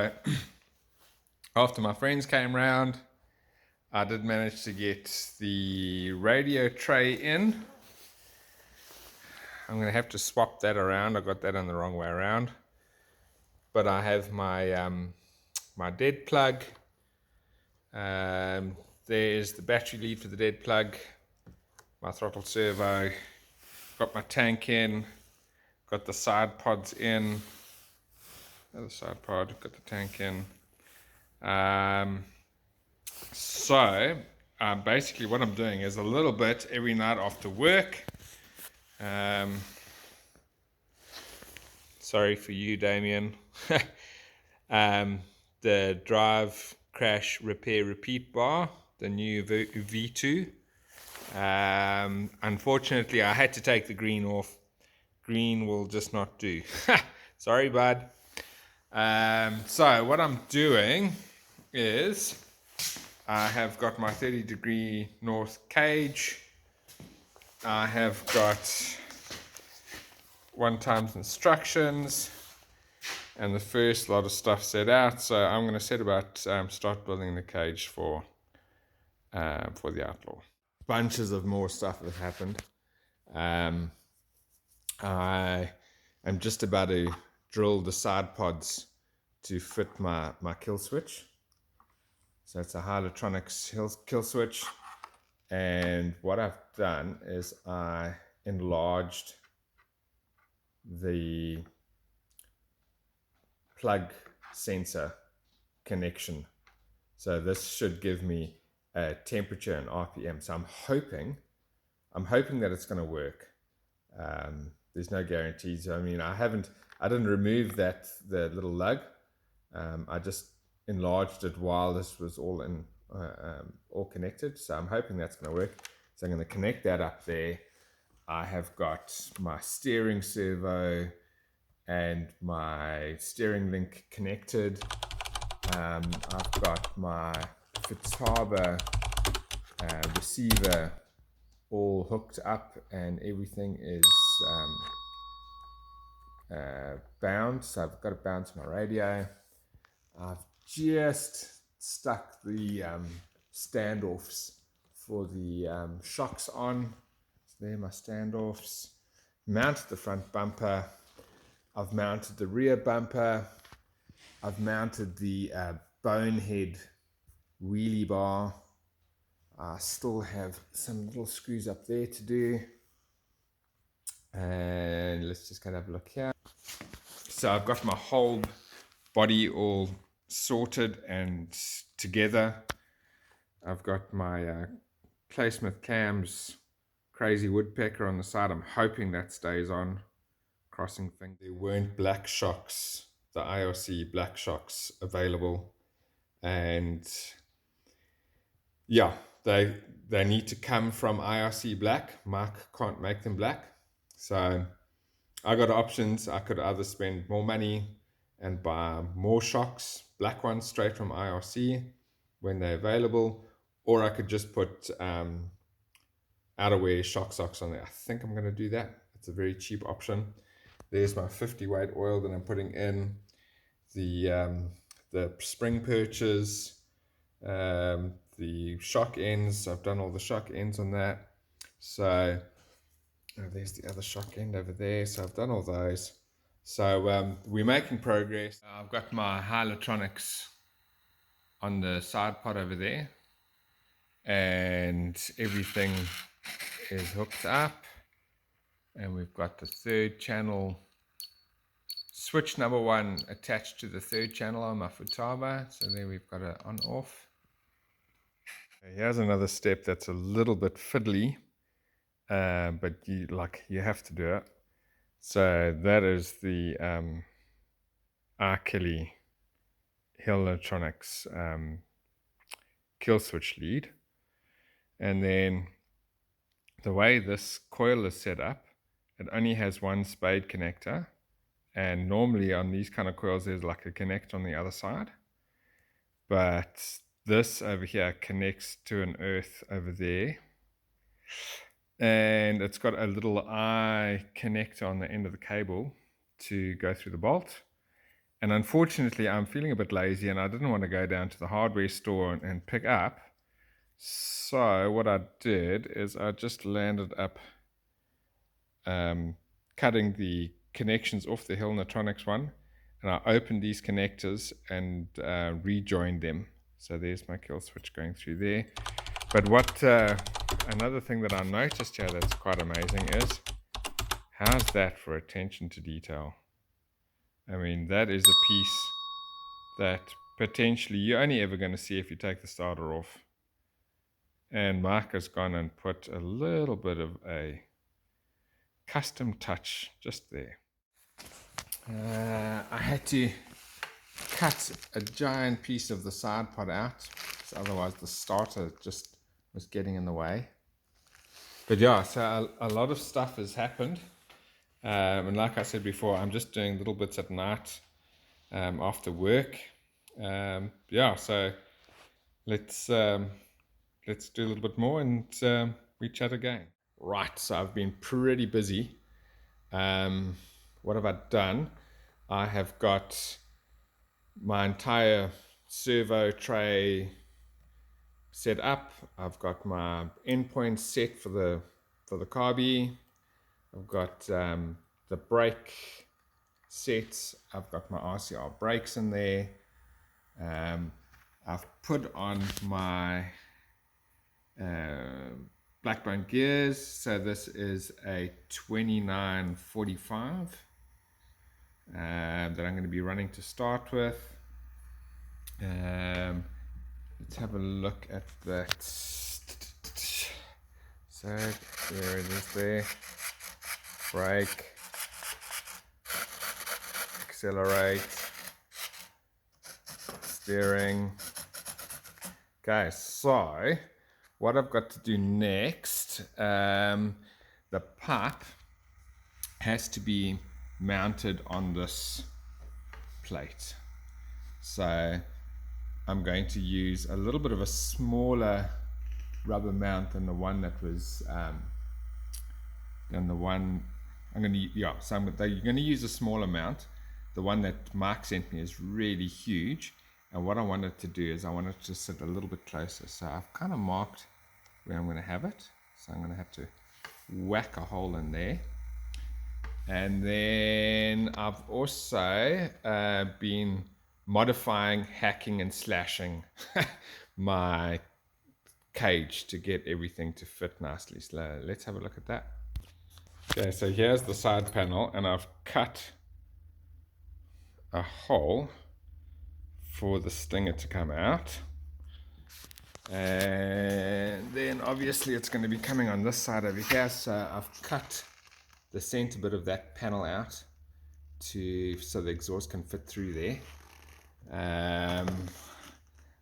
So after my friends came round, I did manage to get the radio tray in. I'm going to have to swap that around. I got that on the wrong way around. But I have my my dead plug. There's the battery lead for the dead plug, my throttle servo, got my tank in, got the side pods in, another side pod, got the tank in. So basically what I'm doing is a little bit every night after work. Sorry for you, Damien. The drive crash repair repeat bar, the new V2. Unfortunately, I had to take the green off. Green will just not do. Sorry, bud. So what I'm doing is I have got my 30° north cage. I have got 1x instructions and the first lot of stuff set out. So I'm going to set about start building the cage for the Outlaw. Bunches of more stuff has happened. I am just about to drill the side pods to fit my kill switch. So it's a High-Electronics kill switch. And what I've done is I enlarged the plug sensor connection. So this should give me a temperature and RPM. So I'm hoping that it's going to work. There's no guarantees. I mean, I didn't remove the little lug. I just enlarged it while this was all connected. So I'm hoping that's going to work. So I'm going to connect that up there. I have got my steering servo and my steering link connected. I've got my Pt3 receiver all hooked up and everything is bound. So I've got it bound to my radio. I've just stuck the standoffs for the shocks on. So there are my standoffs. Mounted the front bumper. I've mounted the rear bumper. I've mounted the bonehead wheelie bar. I still have some little screws up there to do. And let's just kind of have a look here. So I've got my whole body all sorted and together. I've got my Claysmith cams, crazy woodpecker on the side. I'm hoping that stays on. Crossing thing. There weren't black shocks, the IRC black shocks available. And yeah, they need to come from IRC black. Mark can't make them black. So I got options. I could either spend more money and buy more shocks, black ones straight from IRC when they're available, or I could just put outerwear shock socks on there. I think I'm going to do that. It's a very cheap option. There's my 50 weight oil that I'm putting in, the spring perches, the shock ends. I've done all the shock ends on that. So there's the other shock end over there. So I've done all those. So we're making progress. I've got my High-Electronics on the side pod over there. And everything is hooked up. And we've got the third channel switch number 1 attached to the third channel on my Pt3. So there we've got it on off. Here's another step that's a little bit fiddly, but you have to do it. So that is the Kelly High-Electronics kill switch lead. And then the way this coil is set up, it only has one spade connector. And normally on these kind of coils, there's like a connect on the other side. But this over here connects to an earth over there. And it's got a little eye connector on the end of the cable to go through the bolt. And unfortunately, I'm feeling a bit lazy and I didn't want to go down to the hardware store and pick up. So what I did is I just landed up cutting the connections off the Hill Natronics one, and I opened these connectors and rejoined them. So there's my kill switch going through there. But what another thing that I noticed here that's quite amazing is, how's that for attention to detail? I mean, that is a piece that potentially you're only ever going to see if you take the starter off. And Mark has gone and put a little bit of a custom touch just there. I had to cut a giant piece of the side pod out, so otherwise the starter just was getting in the way. But yeah, so a lot of stuff has happened. And like I said before, I'm just doing little bits at night after work. Yeah, so let's do a little bit more and we chat again. Right, so I've been pretty busy. What have I done? I have got my entire servo tray set up. I've got my endpoints set for the carby. I've got the brake set. I've got my RCR brakes in there. I've put on my Blackbone gears. So this is a 2945 that I'm going to be running to start with. Let's have a look at that. So there it is there. Brake, accelerate, steering. Okay, so what I've got to do next, the pipe has to be mounted on this plate. So I'm going to use a little bit of a smaller rubber mount than the one that was you're going to use a smaller mount. The one that Mark sent me is really huge, and what I wanted to do is I wanted to sit a little bit closer. So I've kind of marked where I'm going to have it. So I'm going to have to whack a hole in there. And then I've also been modifying, hacking and slashing my cage to get everything to fit nicely. So let's have a look at that. Okay, so here's the side panel, and I've cut a hole for the stinger to come out. And then obviously it's going to be coming on this side over here, so I've cut the center bit of that panel out so the exhaust can fit through there.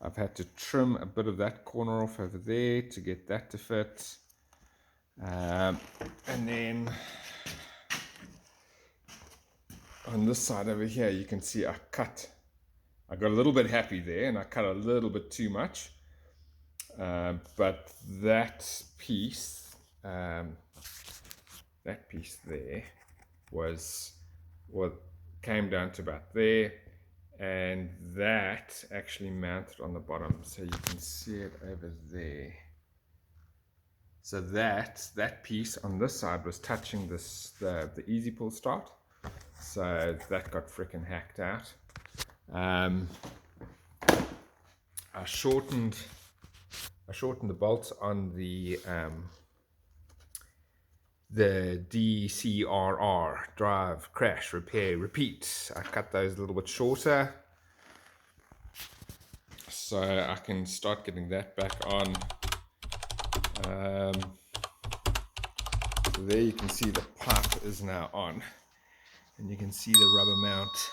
I've had to trim a bit of that corner off over there to get that to fit. And then on this side over here, you can see I got a little bit happy there, and I cut a little bit too much. But that piece there was what came down to about there, and that actually mounted on the bottom, so you can see it over there. So that piece on this side was touching the easy pull start, so that got freaking hacked out. I shortened the bolts on the DCRR, drive, crash, repair, repeat. I cut those a little bit shorter so I can start getting that back on. So there you can see the pipe is now on, and you can see the rubber mount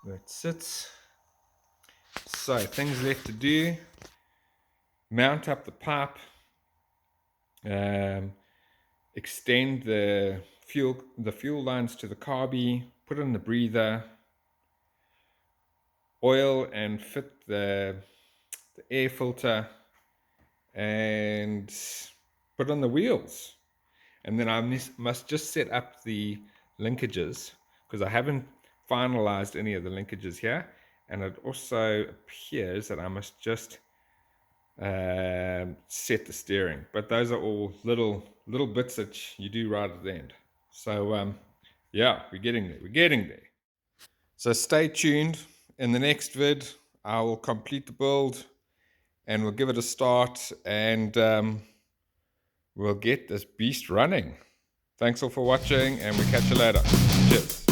where it sits. So things left to do: mount up the pipe, extend the fuel lines to the carby, put in the breather, oil and fit the air filter, and put on the wheels. And then I must just set up the linkages, because I haven't finalized any of the linkages here, and it also appears that I must just set the steering, but those are all little bits that you do right at the end. So yeah, we're getting there. So stay tuned. In the next vid I will complete the build and we'll give it a start, and we'll get this beast running. Thanks all for watching, and we'll catch you later. Cheers.